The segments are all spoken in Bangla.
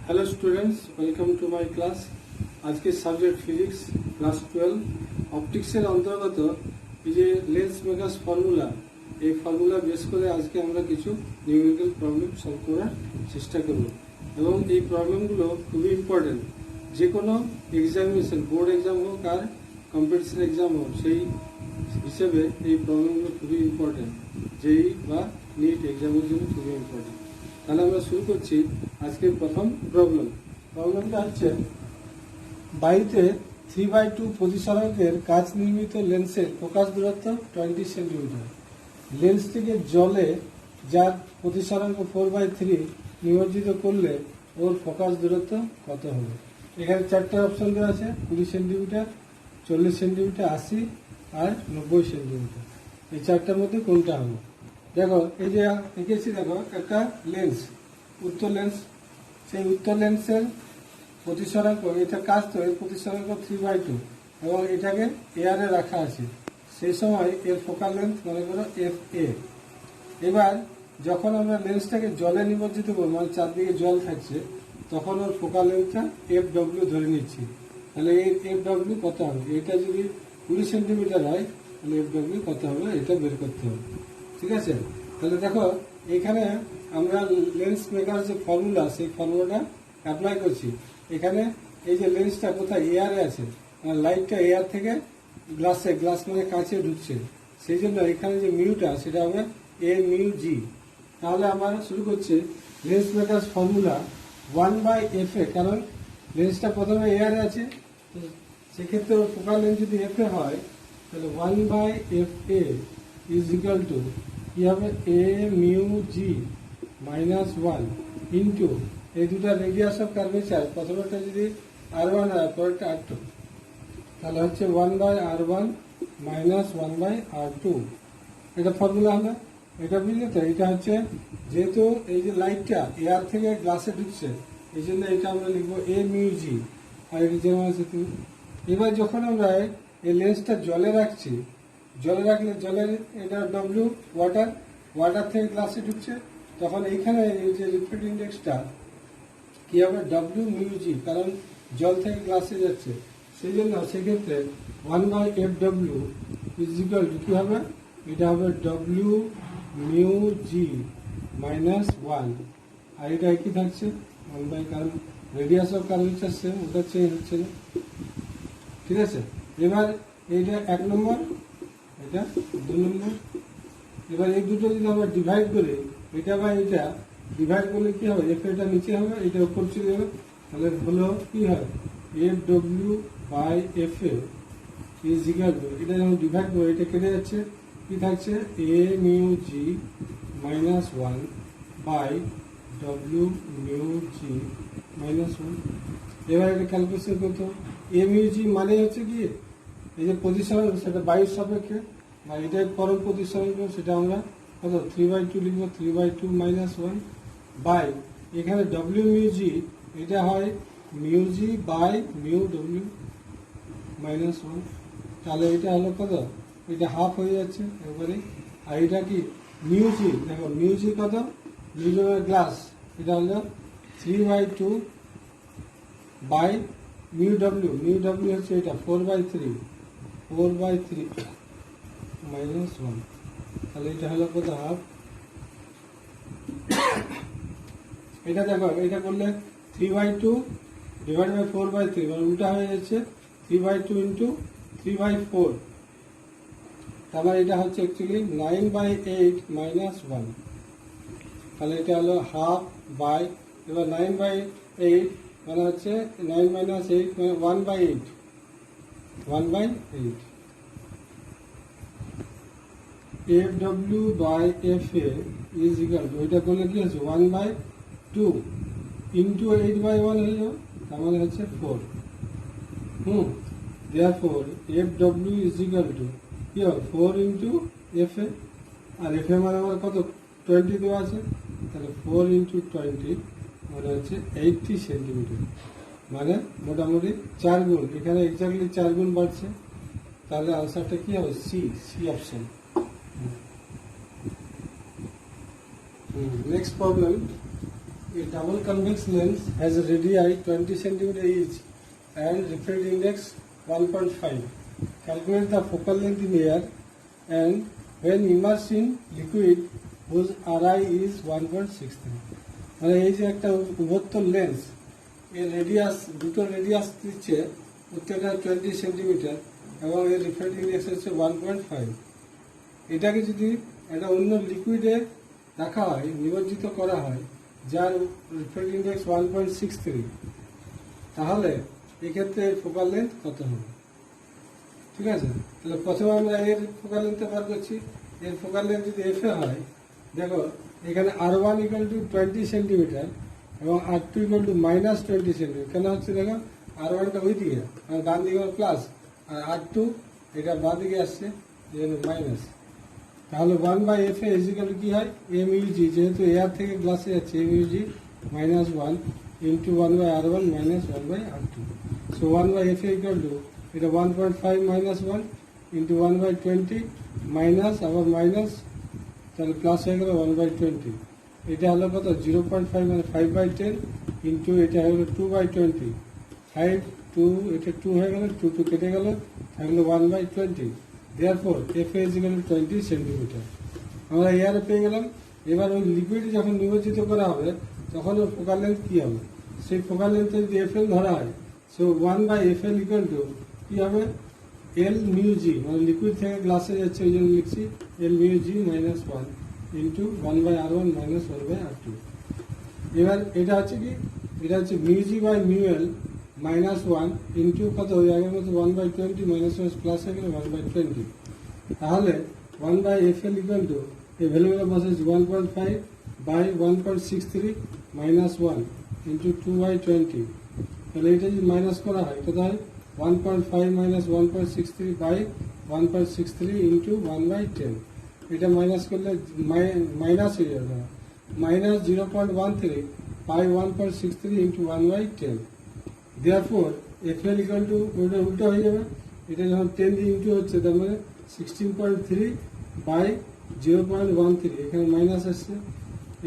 Hello students, welcome to my class. আজকের সাবজেক্ট ফিজিক্স ক্লাস 12 অপটিক্সের অন্তর্গত এই যে লেন্স মেকার্স ফর্মুলা, এই ফর্মুলা বেস করে আজকে আমরা কিছু নিউমেরিক্যাল প্রবলেম সলভ করার চেষ্টা করব এবং এই প্রবলেমগুলো খুবই ইম্পর্টেন্ট। যে কোনো এক্সামিনেশন, বোর্ড এক্সাম হোক আর কম্পিটিশন এক্সাম হোক, সেই হিসেবে এই প্রবলেমগুলো খুবই ইম্পর্টেন্ট। যেই বা নিট এক্সামের জন্য খুবই ইম্পর্টেন্ট। তাহলে আমরা শুরু করছি আজকের প্রথম প্রবলেমটা হচ্ছে বাড়িতে 3/2 প্রতিসরাঙ্কের কাচ নির্মিত লেন্সের ফোকাস দূরত্ব 20 সেন্টিমিটার। লেন্সটিকে জলে যার প্রতিসরাঙ্ক 4/3 নিমজ্জিত করলে ওর ফোকাস দূরত্ব কত হবে? এখানে চারটে অপশন দেওয়া আছে, 20 সেন্টিমিটার, 40 সেন্টিমিটার, 80 আর 90 সেন্টিমিটার। এই চারটার মধ্যে কোনটা হবে? দেখো, এই যে এঁকেছি, দেখো একটা লেন্স, উত্তর লেন্স। সেই উত্তর লেন্সের প্রতিসরাঙ্ক, এটা কাজ তো, এর প্রতিসরাঙ্ক 3/2 এবং এটাকে এয়ারে রাখা আছে। সেই সময় এর ফোকাল লেন্থ মনে করো FA। এবার যখন আমরা লেন্সটাকে জলে নিমজ্জিত করবো, মানে চারদিকে জল থাকছে, তখন ওর ফোকাল লেন্থটা FW ধরে নিচ্ছি। তাহলে এই FW কত হবে? এটা যদি 20 সেন্টিমিটার হয়, তাহলে FW কত হবে এটা বের করতে হবে। ঠিক আছে? তাহলে দেখো, এখানে আমরা লেন্স মেকার যে ফর্মুলা, সেই ফর্মুলাটা অ্যাপ্লাই করছি। এখানে এই যে লেন্সটা কোথায়? এয়ারে আছে, লাইটটা এয়ার থেকে গ্লাস মানে কাঁচে ঢুকছে। সেই জন্য এখানে যে মিউটা, সেটা হবে AμG। তাহলে আমরা শুরু করছি লেন্স মেকার ফর্মুলা 1/FA, কারণ লেন্সটা প্রথমে এয়ারে আছে, সেক্ষেত্রে ফোকাল লেন্থ যদি FA হয়, তাহলে 1/FA ইজ ইকুয়াল টু কি হবে? AμG -1 ইন্টু এই দুটা রেডিয়াস অফ কার্ভেচার, প্রথমটা যদি R1 হয়, পরেরটা R2, তাহলে হচ্ছে 1/R1 -1/R2। এটা ফর্মুলা হলো, এটা বুঝলে তো? এটা হচ্ছে, যেহেতু এই যে লাইটটা এয়ার থেকে গ্লাসে ঢুকছে, এই জন্য এটা আমরা লিখবো AμG। আর এটা যেমন আছে তুমি। এবার যখন আমরা এই লেন্সটা জলে রাখছি, জলে রাখলে জলের এটা W, ওয়াটার থেকে গ্লাসে ঢুকছে, তখন এইখানে এই যে রিফ্লেক্ট ইন্ডেক্সটা কি হবে? WμG, কারণ জল থেকে গ্লাসে যাচ্ছে। সেই জন্য সেক্ষেত্রে 1/FW ইজ ইকুয়াল টু কি হবে? এটা হবে WμG -1, আর এটা কি থাকছে 1/, কারণ রেডিয়াস অফ কার্ভেচার সেম, ওটা চেঞ্জ হচ্ছে না। ঠিক আছে? এবার এইটা 1 নম্বর, এটা 2 নম্বর। এবার এই দুটো যদি আমরা ডিভাইড করি, এটা বা এটা ডিভাইড করলে কি হবে? FA টা নিচে হবে, এটা উপর চলে যাবে। তাহলে হলো কি হয়? FW/FA ইজ ইকুয়াল টু, এটা যখন ডিভাইড করবো, এটা কেটে যাচ্ছে, কি থাকছে? AμG -1 by WμG -1। এবার এটা ক্যালকুলেশন করতে হবে। AμG মানে হচ্ছে কি, এই যে প্রতিসরাঙ্ক, সেটা বায়ুর সাপেক্ষে, বা এটাই পরম প্রতিসরাঙ্ক, সেটা আমরা কত? 3/2 লিখবো, 3/2 -1 বাই, এখানে WμG, এটা হয় μG বাই μW -1। তাহলে এটা হলো কত? এটা হাফ হয়ে যাচ্ছে একবারে। আর এটা কি μG? দেখো μG কত? μG গ্লাস, এটা হলো 3/2 বাই μW। μW হচ্ছে এটা 4/3 -1। তাহলে এটা হলো কত? হাফ। এটা দেখো, এটা করলে 3/2 ডিভাইড বাই 4/3, মানে উল্টা হয়ে যাচ্ছে, 3/2 ইন্টু 3/4। তাহলে এটা হচ্ছে অ্যাকচুয়ালি 9/8 -1। তাহলে এটা হলো হাফ বাই, এবার 9/8 মানে হচ্ছে 9 - 8 মানে 1/8। FW/FA ইজ ইকুয়াল টু, এটা করলে কি হচ্ছে? 1/2 ইন্টু 8/1 হয়ে যাবে, তার মানে হচ্ছে 4। Therefore FW is equal to কি হবে? 4 ইন্টু FA, আর FA মানে আমার কত? 20 দেওয়া আছে, তাহলে 4 ইন্টু 20 মানে হচ্ছে 80 সেন্টিমিটার। মানে মোটামুটি 4 গুণ, এখানে এক্স্যাক্টলি 4 গুণ বাড়ছে। তাহলে আনসারটা কি হবে? C option. Next problem, A double convex lens has a radii 20 cm each and refractive index 1.5. Calculate the focal length in air and when immersed in liquid whose RI is 1.63. মানে এই যে একটা উভত্তর লেন্স এর রেডিয়াস দুটো রেডিয়াস দিচ্ছে প্রত্যেকটা 20 সেন্টিমিটার এবং এর রিফ্র্যাক্টিভ ইন্ডেক্স হচ্ছে 1.5। এটাকে যদি একটা অন্য লিকুইডে রাখা হয় নিমজ্জিত করা হয় যার রিফ্র্যাক্টিভ ইন্ডেক্স 1.63, তাহলে এক্ষেত্রে এর ফোকাল লেন্থ কত হবে? ঠিক আছে, তাহলে প্রথমে আমরা এর ফোকাল লেন্থটা বার করছি। এর ফোকাল লেন্থ যদি এফ এ হয়, দেখো এখানে R1 = 20 সেন্টিমিটার এবং R2 = -20 সেন্টিমিটার। কেন হচ্ছে দেখো, R1টা ওই দিকে আর ডান দিকে প্লাস, আর R2 এটা বাঁ দিকে আসছে এই জন্য মাইনাস। তাহলে 1/FA = কি হয়, MUG, যেহেতু এয়ার থেকে গ্লাসে যাচ্ছে MUG -1 × 1/R1 - 1/R2। So 1/FA = এটা 1.5 - 1 × 1/20 মাইনাস আবার মাইনাস, তাহলে প্লাস হয়ে গেল 1/20। এটা হলো কত, 0.5 মানে 5/10 ইন্টু এটা হলো 2/20। 5 2 এটা 2 হয়ে গেল, 2 2 কেটে গেল, থাকলো 1/20। Therefore FA = 20 centimetre. আমরা এয়ারে পেয়ে গেলাম। এবার ওই লিকুইড যখন নিমজ্জিত করা হবে তখন ওর ফোকাল লেন্থ কী হবে, সেই ফোকাল লেন্থে যদি FL ধরা হয়, সো 1/FL = কী হবে, L μg, মানে লিকুইড থেকে গ্লাসে যাচ্ছে ওই জন্য লিখছি L μg - 1 into 1/R1 - 1/R2। এবার এটা হচ্ছে কি, এটা হচ্ছে μg/μL -1 ইন্টু কত, ওই আগের মতো 1/20 মাইনাস প্লাস হয়ে গেলে 1/20। তাহলে 1/FL এই ভ্যালুগুলো বসেছে 1.5 / 1.63 -1 ইন্টু 2/20। তাহলে এটা যদি মাইনাস করা হয় কত হয়, 1.5 - 1.63 / 1.63 ইন্টু 1/10। এটা মাইনাস করলে মাইনাস হয়ে যাবে, -0.13 / 1.63 ইন্টু 1/10। Therefore FL = ওটা উল্টো হয়ে যাবে, এটা যখন 10 দিয়ে ইন্টু হচ্ছে তার মানে 16.3 / 0.13, এখানে মাইনাস আসছে।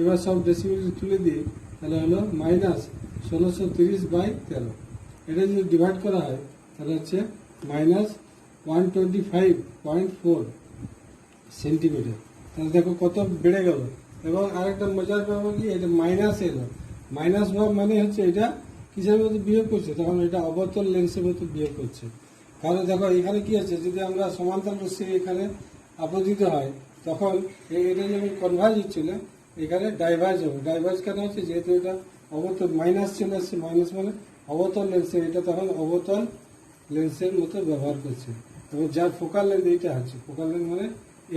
এবার সব ডেসিমেল তুলে দিই, তাহলে হলো -1630/13। এটা যদি ডিভাইড করা হয় তাহলে হচ্ছে -125.4 সেন্টিমিটার। তাহলে দেখো কত বেড়ে গেল। এবং আরেকটা মজার ব্যাপার কি, এটা মাইনাস এলো, মাইনাস ভাব মানে হচ্ছে এটা কিসের মতো বিয়োগ করছে, তখন এটা অবতল লেন্সের মতো বিয়োগ করছে। কারণ দেখো এখানে কি আছে, যদি আমরা সমান্তরাল রশ্মি এখানে আপতিত হয় তখন এটা যখন কনভার্জ হচ্ছিল এখানে ডাইভার্জ হবে। ডাইভার্জ কেন হচ্ছে, যেহেতু এটা অবতল মাইনাস চলে আসছে, মাইনাস মানে অবতল লেন্সের, এটা তখন অবতল লেন্সের মতো ব্যবহার করছে। এবং যার ফোকাল লেন্থ এইটা আছে, ফোকাল লেন্থ মানে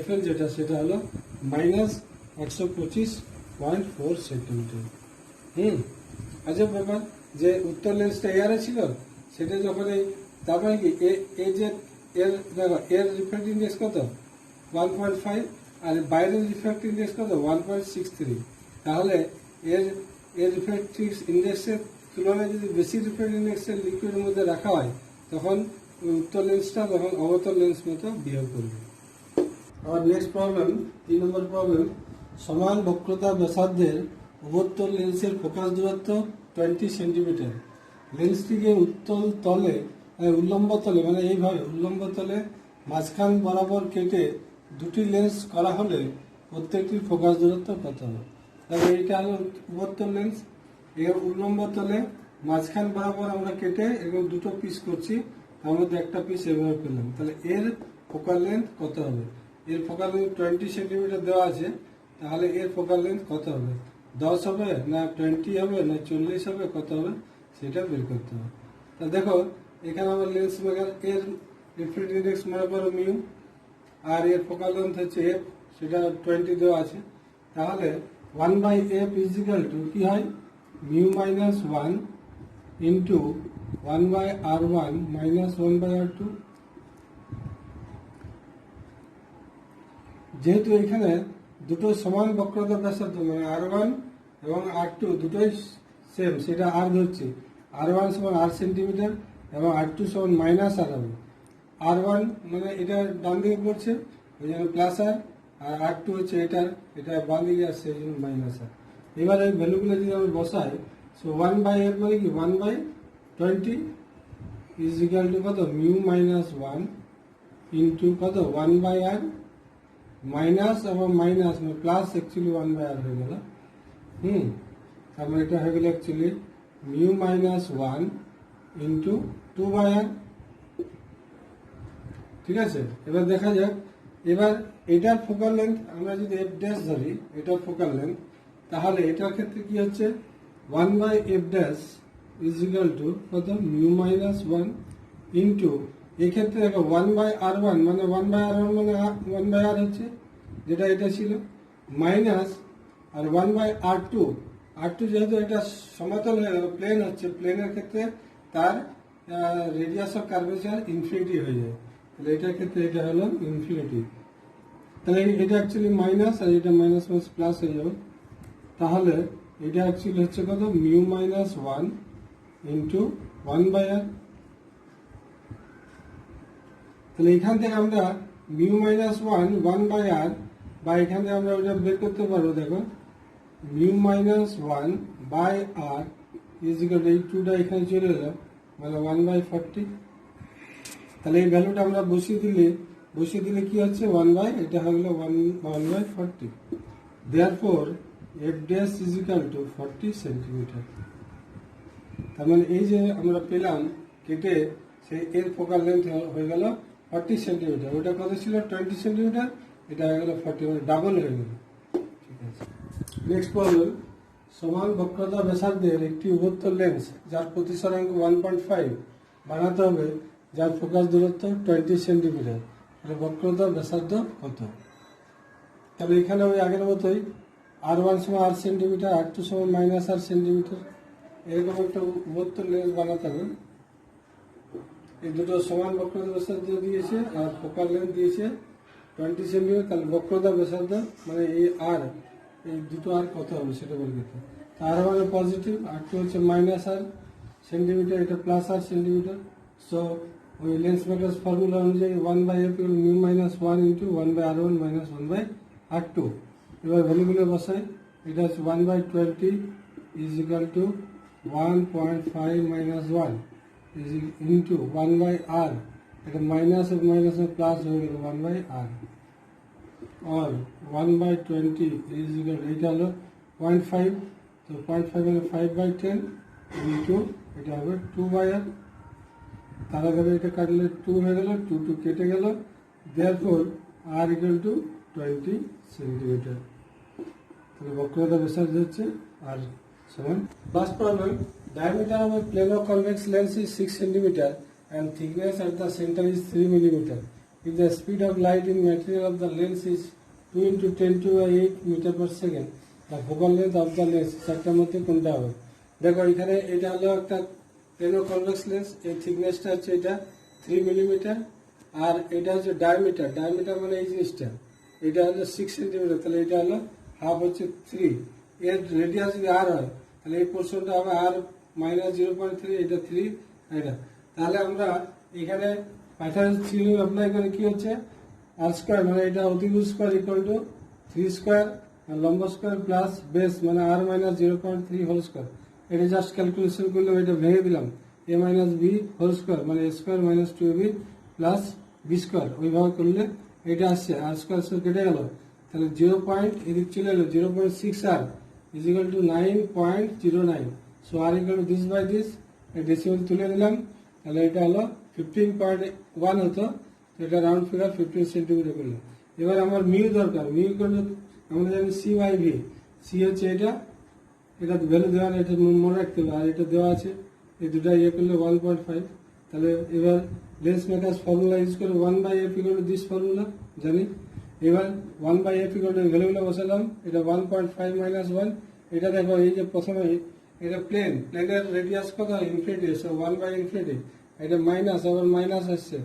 FL যেটা, সেটা হলো -125.4 সেন্টিমিটার। আচ্ছা ব্যাপার, যে উত্তর লেন্সটা এয়ারে ছিল সেটা যখন এই, তারপরে কি এই যে এর দেখো এর রিফ্র্যাক্টিভ ইন্ডেক্স কত 1.5 আর বাইরের রিফ্র্যাক্টিভ ইন্ডেক্স কত 1.63। তাহলে এর রিফ্র্যাক্টিভ ইন্ডেক্সের তুলনায় যদি বেশি রিফ্র্যাক্টিভ ইন্ডেক্সের লিকুইডের মধ্যে রাখা হয় তখন উত্তর লেন্সটা তখন অবতল লেন্স মতো বিহেভ করবে। আর নেক্সট প্রবলেম, 3 নম্বর প্রবলেম, সমান বক্রতা ব্যাসার্ধের উভত্তর লেন্সের ফোকাস দূরত্ব 20 সেন্টিমিটার। লেন্সটিকে উল্লম্ব তলে মানে এইভাবে উল্লম্ব তলে মাঝখান বরাবর কেটে দুটি লেন্স করা হলে প্রত্যেকটির ফোকাস দূরত্ব কত হবে? তাহলে এইটা হলো উভত্তর লেন্স, এই উল্লম্ব তলে মাঝখান বরাবর আমরা কেটে এগুলো দুটো পিস করছি, তার মধ্যে একটা পিস এভাবে পেলাম। তাহলে এর ফোকাল লেন্থ কত হবে? এর ফোকাল লেন্থ 20 সেন্টিমিটার দেওয়া আছে, তাহলে এর ফোকাল লেন্থ কত হবে? 10 হবে না 20 হবে না 40 হবে, কত হবে সেটা বের করতে হবে। তা দেখো এখানে আমার লেন্স মেকার এর রিফ্র্যাক্টিভ ইন্ডেক্স মনে করো মিউ, আর এর ফোকাল লেন্থ হচ্ছে এফ, সেটা 20 দেওয়া আছে। তাহলে 1/f = কি হয়, মিউ -1 ইন্টু 1/R1 - 1/R2। যেহেতু এখানে দুটো সমান বক্রতা ব্যাসার্ধ মানে R1 এবং R2 দুটোই সেম, সেটা R ধরছি, R1 = R সেন্টিমিটার এবং R2 = -R হবে। R1 মানে এটা ডান দিকে পড়ছে ওই জন্য প্লাস আর R2 হচ্ছে এটা বাম দিকে আসছে এই জন্য -R। এবার এই ভ্যালুগুলো যদি আমরা বসাই, সো 1/f মানে কি 1/20 ইজ ইকুয়াল টু কত মিউ মাইনাস 1 ইন্টু কত 1/r মাইনাস এবং মাইনাস মানে প্লাস অ্যাকচুয়ালি 1/r হয়ে গেল। তার মানে এটা হয়ে গেল actually mu minus 1 into 2/r। ঠিক আছে, এবার দেখা যাক। এবার এটার ফোকাল লেন্থ আমরা যদি এফ ড্যাশ ধরি, এটার ফোকাল লেন্থ, তাহলে এটার ক্ষেত্রে কি হচ্ছে 1/f dash is equal to কত মিউ মাইনাস 1 ইন্টু এক্ষেত্রে দেখো 1/r1 মানে 1/r1 মানে 1/r হচ্ছে যেটা এটা ছিল, মাইনাস আর 1/r2, r2 যেহেতু এটা সমতল হয়ে গেল, প্লেন হচ্ছে, প্লেনের ক্ষেত্রে তার রেডিয়াস অফ কার্ভেচার ইনফিনিটি হয়ে যায়, তাহলে এটার ক্ষেত্রে এটা হলো ইনফিনিটি। তাহলে এটা অ্যাকচুয়ালি মাইনাস আর এটা মাইনাস মাইনাস প্লাস হয়ে যাবে, তাহলে এটা অ্যাকচুয়ালি হচ্ছে কত মিউ মাইনাস 1 ইন্টু 1/r। তাহলে এখান থেকে আমরা মিউ মাইনাস 1/r বা এখান থেকে আমরা ওটা বের করতে পারবো। দেখো mu minus 1/r is equal to এই 2টা এখানে চলে এলো মানে 1/40। তাহলে এই ভ্যালুটা আমরা বসিয়ে দিলে কি হচ্ছে 1 এটা হয়ে গেল 1/40। Therefore F dash is equal to 40 centimetre. তার মানে এই যে আমরা পেলাম কেটে, সেই এর ফোকাল লেন্থ হয়ে গেল 40 সেন্টিমিটার। ওটা কত ছিল 20 সেন্টিমিটার, এটা হয়ে গেল 40, মানে ডাবল হয়ে গেল। ঠিক আছে, নেক্সট প্রবলেম। সমান বক্রতা ব্যাসার্ধের একটি উভত্তর লেন্স যার প্রতিসরাঙ্ক 1.5 বানাতে হবে, যার ফোকাস দূরত্ব 20 সেন্টিমিটার, তাহলে বক্রতা ব্যাসার্ধ কত? তাহলে এখানে ওই আগের মতোই r1 সমান r সেন্টিমিটার, r2 সমান মাইনাস r সেন্টিমিটার, এরকম একটা উভত্তর লেন্স বানাতে হবে। এই দুটো সমান বক্রতা ব্যাসার্ধ দিয়েছে আর ফোকাল লেন্থ দিয়েছে 20 সেন্টিমিটার, তাহলে বক্রতা ব্যাসার্ধ মানে এই আর, এই দুটো আর কত হবে সেটা বের করতে। আর মানে পজিটিভ, r2 হচ্ছে মাইনাস r সেন্টিমিটার, এটা প্লাস r সেন্টিমিটার। সো ওই লেন্স মেকার্স ফর্মুলা অনুযায়ী 1/f mu minus 1 into 1/r1 minus 1/r2। এবার ভ্যালুগুলো বসাই, এটা হচ্ছে 1/20 is equal to 1.5 minus 1 is into 1/r, এটা মাইনাস মাইনাস প্লাস হয়ে গেল 1/r, और 1/20 ইজ ইকুয়াল, এটা হলো 0.5, তো 0.5 মানে 5/10 ইন্টু এটা হবে 2/r। তাহলে এটা কাটলে 2 হয়ে গেল, 2 কেটে গেল, therefore r equal to 20 centimetre. তাহলে বক্রতা ব্যাসার্ধ হচ্ছে r সমান। Last problem, diameter of a plano convex lens is 6 centimeter and thickness at the center is 3 millimeter. If the speed of light in material of the lens is 2 into 10⁸ meter per second, the focal length of the lens চারটার মধ্যে কোনটা হবে? দেখো এখানে এটা হলো একটা প্লেনো কনভেক্স লেন্স, এই থিকনেসটা হচ্ছে এটা 3 মিলিমিটার, আর এটা হচ্ছে ডায়ামিটার, ডায়ামিটার মানে এই জিনিসটা, এটা হলো 6 সেন্টিমিটার, তাহলে এটা হলো হাফ হচ্ছে 3। এর রেডিয়াস যদি আর হয় তাহলে এই পোর্শনটা হবে আর মাইনাস 0.3, এটা 3, এটা। তাহলে আমরা এখানে পাইথাগোরাস থিওরেম অ্যাপ্লাই করে কি হচ্ছে আর স্কোয়ার মানে এটা অতিভুজ স্কোয়ার ইকুয়াল টু 3 স্কোয়ার লম্ব স্কোয়ার প্লাস বেস মানে আর মাইনাস 0.3 হোল স্কোয়ার। এটা জাস্ট ক্যালকুলেশন করলে এটা ভেঙে দিলাম, A minus B whole square মানে A square minus 2ab plus B square, ওইভাবে করলে এটা আসছে আর স্কোয়ার স্কোয়ার কেটে গেল, তাহলে 0. এদিক চলে এলো 0.6 আর is equal to 9.09, so r equal to this by this, decimal তুলে নিলাম, তাহলে এটা হলো 15.1 হতো, এটা রাউন্ড ফিগার 15 সেন্টিমিটার করলো। এবার আমার মিউ দরকার, মিউ করলে আমরা জানি c/v, সি হচ্ছে এটা ভ্যালু দেওয়া নেই, এটা মনে রাখতে হবে, আর এটা দেওয়া আছে, এই দুটা ইয়ে করলে 1.5। তাহলে এবার লেন্স মেকার্স ফর্মুলা ইউজ করে 1/f equal to this formula জানি। এবার 1/f ইকুয়াল টু ভ্যালুগুলো বসালাম, এটা 1.5 মাইনাস 1, এটা দেখো এই যে প্রথমে এটা প্লেনের রেডিয়াস কত ইনফিনিটি, সো 1/∞, এটা মাইনাস আবার মাইনাস আসছে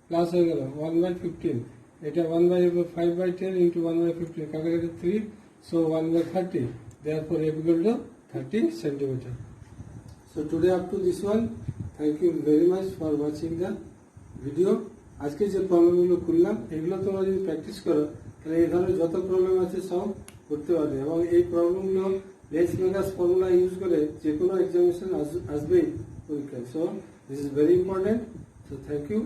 প্লাস হয়ে গেল 1/15, এটা 1/5/10 ইন্টু 1/15 কাকে 3, so 1/30, therefore f equal to 30 centimeter. So today up to this one, thank you very much for watching the video. আজকে যে প্রবলেমগুলো করলাম এগুলো তোমরা যদি প্র্যাকটিস করো তাহলে এই ধরনের যত প্রবলেম আছে সব করতে পারবে, এবং এই প্রবলেমগুলো লেন্স মেকার্স ফর্মুলা ইউজ করে যে কোনো এক্সামিনেশন আসবেই পরীক্ষায়। So this is very important. So thank you.